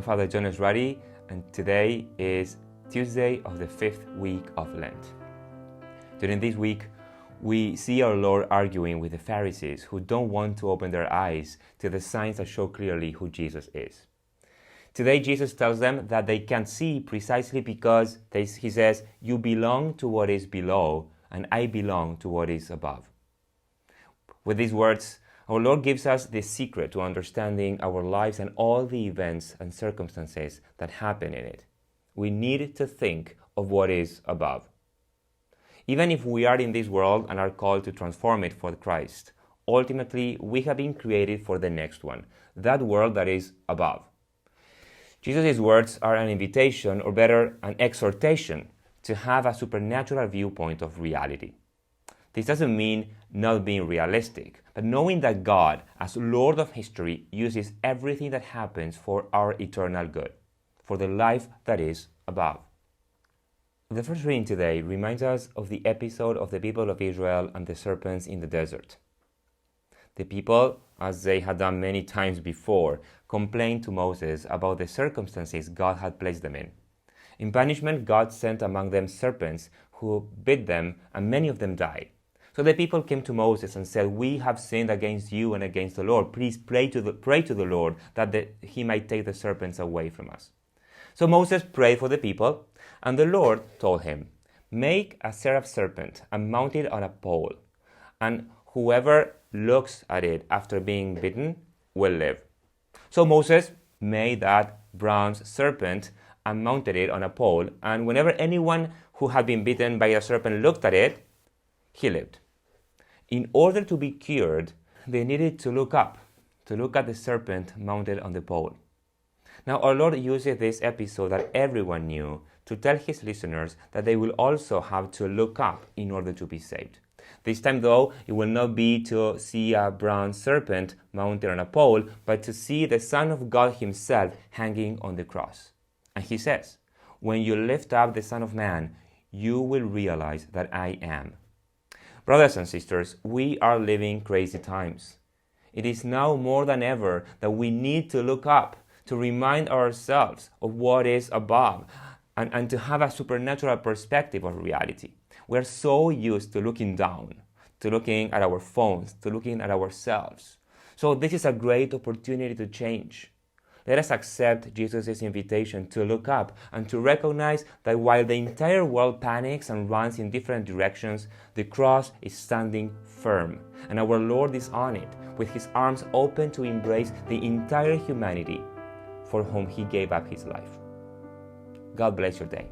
Father John is Ruddy, and today is Tuesday of the 5th week of Lent. During this week, we see our Lord arguing with the Pharisees who don't want to open their eyes to the signs that show clearly who Jesus is. Today, Jesus tells them that they can't see precisely because he says, "You belong to what is below, and I belong to what is above." With these words, our Lord gives us the secret to understanding our lives and all the events and circumstances that happen in it. We need to think of what is above. Even if we are in this world and are called to transform it for Christ, ultimately we have been created for the next one, that world that is above. Jesus' words are an invitation, or better, an exhortation, to have a supernatural viewpoint of reality. This doesn't mean not being realistic, but knowing that God, as Lord of history, uses everything that happens for our eternal good, for the life that is above. The first reading today reminds us of the episode of the people of Israel and the serpents in the desert. The people, as they had done many times before, complained to Moses about the circumstances God had placed them in. In punishment, God sent among them serpents who bit them, and many of them died. So the people came to Moses and said, "We have sinned against you and against the Lord. Please pray to the Lord that he might take the serpents away from us." So Moses prayed for the people, and the Lord told him, "Make a seraph serpent and mount it on a pole, and whoever looks at it after being bitten will live." So Moses made that bronze serpent and mounted it on a pole, and whenever anyone who had been bitten by a serpent looked at it, he lived. In order to be cured, they needed to look up, to look at the serpent mounted on the pole. Now our Lord uses this episode that everyone knew to tell his listeners that they will also have to look up in order to be saved. This time, though, it will not be to see a bronze serpent mounted on a pole, but to see the Son of God himself hanging on the cross. And he says, "When you lift up the Son of Man, you will realize that I am." Brothers and sisters, we are living crazy times. It is now more than ever that we need to look up, to remind ourselves of what is above, and to have a supernatural perspective of reality. We are so used to looking down, to looking at our phones, to looking at ourselves. So this is a great opportunity to change. Let us accept Jesus' invitation to look up and to recognize that while the entire world panics and runs in different directions, the cross is standing firm, and our Lord is on it, with his arms open to embrace the entire humanity for whom he gave up his life. God bless your day.